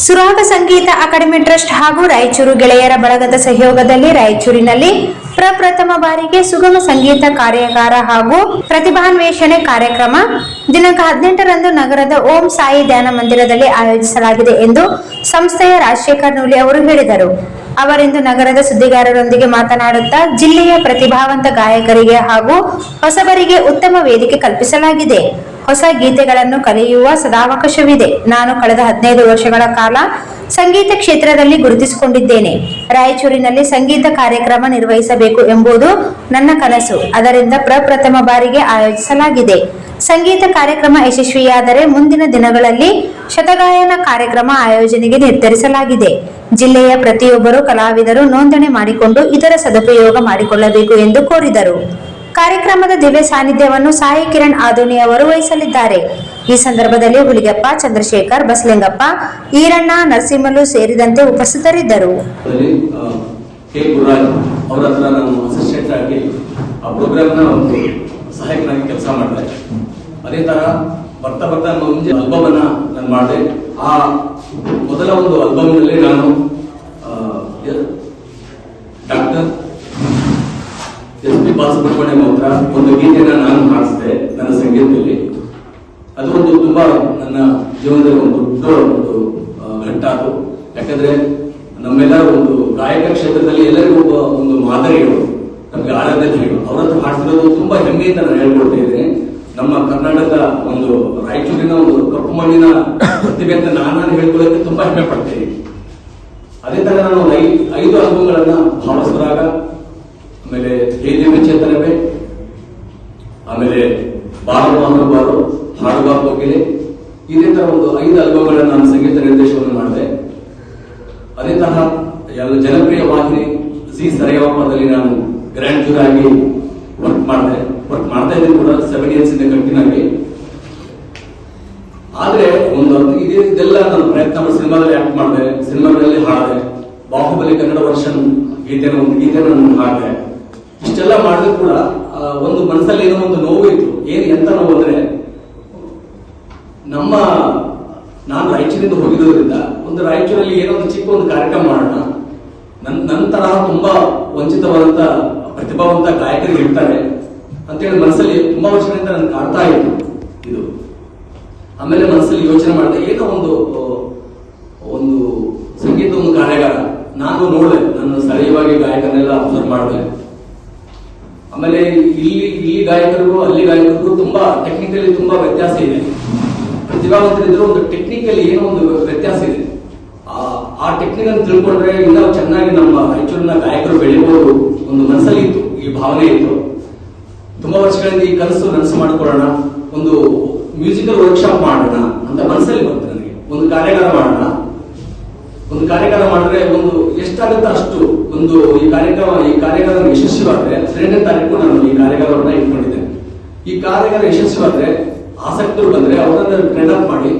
ಸುರಾಗ ಸಂಗೀತ academy trust ಹಾಗೂ ರಾಯಚೂರು ಗೆಳೆಯರ ಬಳಗದ ಸಹಯೋಗದಲ್ಲಿ ರಾಯಚೂರಿನಲ್ಲಿ ಪ್ರಪ್ರಥಮ ಬಾರಿಗೆ ಸುಗಮ ಸಂಗೀತ ಕಾರ್ಯಾಗಾರ ಹಾಗೂ ಪ್ರತಿಭಾನ್ವೇಷಣೆ ಕಾರ್ಯಕ್ರಮ ದಿನಾಂಕ 18ರಂದು ನಗರದ ಓಂ ಸಾಯಿ ಧ್ಯಾನ ಮಂದಿರದಲ್ಲಿ ಆಯೋಜಿಸಲಾಗಿದೆ ಎಂದು ಸಂಸ್ಥೆಯ ರಾಜಶೇಖರ್ ನೂಲಿ ಅವರು ಹೇಳಿದರು. ಅವರಿಂದು ನಗರದ ಸುದ್ದಿಗಾರರೊಂದಿಗೆ ಮಾತನಾಡುತ್ತಾ, ಜಿಲ್ಲೆಯ ಪ್ರತಿಭಾವಂತ ಗಾಯಕರಿಗೆ ಹಾಗೂ ಹೊಸಬರಿಗೆ ಉತ್ತಮ ವೇದಿಕೆ ಕಲ್ಪಿಸಲಾಗಿದೆ. ಹೊಸ ಗೀತೆಗಳನ್ನು ಕಲಿಯುವ ಸದಾವಕಾಶವಿದೆ. ನಾನು ಕಳೆದ 15 ವರ್ಷಗಳ ಕಾಲ ಸಂಗೀತ ಕ್ಷೇತ್ರದಲ್ಲಿ ಗುರುತಿಸಿಕೊಂಡಿದ್ದೇನೆ. ರಾಯಚೂರಿನಲ್ಲಿ ಸಂಗೀತ ಕಾರ್ಯಕ್ರಮ ನಿರ್ವಹಿಸಬೇಕು ಎಂಬುದು ನನ್ನ ಕನಸು. ಅದರಿಂದ ಪ್ರಪ್ರಥಮ ಬಾರಿಗೆ ಆಯೋಜಿಸಲಾಗಿದೆ. ಸಂಗೀತ ಕಾರ್ಯಕ್ರಮ ಯಶಸ್ವಿಯಾದರೆ ಮುಂದಿನ ದಿನಗಳಲ್ಲಿ ಶತಗಾಯನ ಕಾರ್ಯಕ್ರಮ ಆಯೋಜನೆಗೆ ನಿರ್ಧರಿಸಲಾಗಿದೆ. ಜಿಲ್ಲೆಯ ಪ್ರತಿಯೊಬ್ಬರು ಕಲಾವಿದರು ನೋಂದಣಿ ಮಾಡಿಕೊಂಡು ಇದರ ಸದುಪಯೋಗ ಮಾಡಿಕೊಳ್ಳಬೇಕು ಎಂದು ಕೋರಿದರು. ಕಾರ್ಯಕ್ರಮದ ದಿವ್ಯ ಸಾನ್ನಿಧ್ಯವನ್ನು ಸಾಯಿ ಕಿರಣ್ ಆದೋನಿ ಅವರು ವಹಿಸಲಿದ್ದಾರೆ. ಈ ಸಂದರ್ಭದಲ್ಲಿ ಹುಲಿಗೆಪ್ಪ, ಚಂದ್ರಶೇಖರ್, ಬಸಲಿಂಗಪ್ಪ, ಈರಣ್ಣ, ನರಸಿಂಹಲು ಸೇರಿದಂತೆ ಉಪಸ್ಥಿತರಿದ್ದರು. ಸಹಾಯಕನಾಗಿ ಕೆಲಸ ಮಾಡಿದೆ. ಅದೇ ತರ ಬರ್ತಾ ಬರ್ತಾ ಮುಂಚೆ ಆಲ್ಬಮ್ ಅನ್ನ ನಾನು ಮಾಡಿದೆ. ಆ ಮೊದಲ ಒಂದು ಆಲ್ಬಮ್ ನಲ್ಲಿ ನಾನು ಡಾಕ್ಟರ್ SP ಬಾಲಸುಬ್ರಹ್ಮಣ್ಯಂ ಅವರ ಒಂದು ಗೀತೆನ ನಾನು ಹಾಡಿಸಿದೆ ನನ್ನ ಸಂಗೀತದಲ್ಲಿ. ಅದು ಒಂದು ತುಂಬಾ ನನ್ನ ಜೀವನದಲ್ಲಿ ಒಂದು ದೊಡ್ಡ ಒಂದು ಘಟ್ಟ ಅದು. ಯಾಕಂದ್ರೆ ನಮ್ಮೆಲ್ಲರ ಒಂದು ಗಾಯಕ ಕ್ಷೇತ್ರದಲ್ಲಿ ಎಲ್ಲರಿಗೂ ಒಂದು ಮಾದರಿಗಳು, ನಮ್ಗೆ ಆರಾಧ್ಯತೆಗಳು, ಅವ್ರ ಹತ್ರ ಹಾಡ್ತಿರೋದು ತುಂಬಾ ಹೆಮ್ಮೆಯಿಂದ ನಾನು ಹೇಳ್ಕೊಳ್ತಾ ಇದ್ದೀನಿ. ನಮ್ಮ ಕರ್ನಾಟಕದ ಒಂದು ರಾಯಚೂರಿನ ಒಂದು ಕಪ್ಪು ಮಣ್ಣಿನ ಪ್ರತಿಭೆ ಅಂತ ನಾನು ಹೇಳ್ಕೊಳ್ಳೋಕೆ ತುಂಬಾ ಹೆಮ್ಮೆ ಪಡ್ತೀನಿ. ಅದೇ ತರ ನಾನು 5 ಆಲ್ಬಮ್ಗಳನ್ನ ಭಾವಸುರಾಗ, ಆಮೇಲೆ ಹೇ ದೇವಿ ಚೇತನವೇ, ಆಮೇಲೆ ಬಾರು ಹಾಡುಬಾ ಹೋಗಿದೆ, ಇದೇ ತರ ಒಂದು 5 ಆಲ್ಬಮ್ಗಳನ್ನ ನಾನು ಸಂಗೀತ ನಿರ್ದೇಶನವನ್ನು ಮಾಡಿದೆ. ಅದೇ ತರಹ ಜನಪ್ರಿಯ ವಾಹಿನಿ ಜಿ ಸರಿಗಮಪದಲ್ಲಿ ನಾನು ಗ್ರ್ಯಾಂಡ್ ಜೂರ್ ಆಗಿ ವರ್ಕ್ ಮಾಡ್ತಾ ಇದ್ದೀನಿ ಕೂಡ 7 years ಇಂದ ಕಂಟಿನ್ಯೂ ಆಗಿ. ಆದ್ರೆ ಇದೆಲ್ಲ ನಾನು ಪ್ರಯತ್ನ ಮಾಡಿ ಸಿನಿಮಾದಲ್ಲಿ ಆಕ್ಟ್ ಮಾಡಿದೆ, ಸಿನಿಮಾಗಳಲ್ಲಿ ಹಾಡಿದೆ, ಬಾಹುಬಲಿ ಕನ್ನಡ ವರ್ಷನ್ ಒಂದು ಗೀತೆನ ನಾನು ಹಾಡಿದೆ. ಇಷ್ಟೆಲ್ಲ ಮಾಡಿದ್ರು ಕೂಡ ಒಂದು ಮನಸ್ಸಲ್ಲಿ ಏನೋ ಒಂದು ನೋವು ಇತ್ತು. ಎಂತ ನೋವು ಅಂದ್ರೆ, ನಾನು ರಾಯಚೂರಿಂದ ಹೋಗಿರೋದ್ರಿಂದ ಒಂದು ರಾಯಚೂರಲ್ಲಿ ಏನೋ ಒಂದು ಚಿಕ್ಕ ಒಂದು ಕಾರ್ಯಕ್ರಮ ಮಾಡೋಣ, ನನ್ನ ತರಹ ತುಂಬಾ ವಂಚಿತವಾದಂತ ಪ್ರತಿಭಾವಂತ ಗಾಯಕರಿಗೆ ಇರ್ತಾರೆ ಅಂತೇಳಿ ಮನಸ್ಸಲ್ಲಿ ತುಂಬಾ ವರ್ಷದಿಂದ ನನ್ಗೆ ಕಾಡ್ತಾ ಇತ್ತು ಇದು. ಆಮೇಲೆ ಮನಸ್ಸಲ್ಲಿ ಯೋಚನೆ ಮಾಡಿದೆ, ಏನೋ ಒಂದು ಸಂಗೀತ ಒಂದು ಕಾರ್ಯಾಗಾರ ನಾನು ನೋಡಿದೆ. ನನ್ನ ಸ್ಥಳೀಯವಾಗಿ ಗಾಯಕರನ್ನೆಲ್ಲ ಅಬ್ಸರ್ವ್ ಮಾಡಿದೆ. ಆಮೇಲೆ ಇಲ್ಲಿ ಗಾಯಕರಿಗೂ ಅಲ್ಲಿ ಗಾಯಕರಿಗೂ ತುಂಬಾ ಟೆಕ್ನಿಕಲಿ ತುಂಬಾ ವ್ಯತ್ಯಾಸ ಇದೆ. ಪ್ರತಿಭಾವಂತರಿದ್ರು ಒಂದು ಟೆಕ್ನಿಕಲಿ ಏನೋ ಒಂದು ವ್ಯತ್ಯಾಸ ಇದೆ. ಆ ಟೆಕ್ನಿಕ್ ಅನ್ನು ತಿಳ್ಕೊಂಡ್ರೆ ಇನ್ನೂ ಚೆನ್ನಾಗಿ ನಮ್ಮ ರಾಯಚೂರಿನ ಗಾಯಕರು ಬೆಳಿಬಹುದು ಒಂದು ಮನಸ್ಸಲ್ಲಿ ಇತ್ತು, ಈ ಭಾವನೆ ಇತ್ತು. ತುಂಬಾ ವರ್ಷಗಳಿಂದ ಈ ನನಸು ಮಾಡಿಕೊಳ್ಳೋಣ, ಒಂದು ಮ್ಯೂಸಿಕಲ್ ವರ್ಕ್ಶಾಪ್ ಮಾಡೋಣ ಅಂತ ಮನಸ್ಸಲ್ಲಿ ಬಂತು ನನಗೆ. ಒಂದು ಕಾರ್ಯಾಗಾರ ಮಾಡಿದ್ರೆ ಒಂದು ಎಷ್ಟಾಗುತ್ತೆ ಅಷ್ಟು ಒಂದು ಈ ಕಾರ್ಯಾಗಾರ ಯಶಸ್ವಿಯಾದ್ರೆ 2ನೇ ತಾರೀಕು ನಾನು ಈ ಕಾರ್ಯಾಗಾರವನ್ನ ಇಟ್ಕೊಂಡಿದ್ದೆ. ಈ ಕಾರ್ಯಾಗಾರ ಯಶಸ್ವಿಯಾದ್ರೆ ಆಸಕ್ತರು ಬಂದ್ರೆ ಅವರನ್ನ ಟ್ರೈನ್ ಅಪ್ ಮಾಡಿ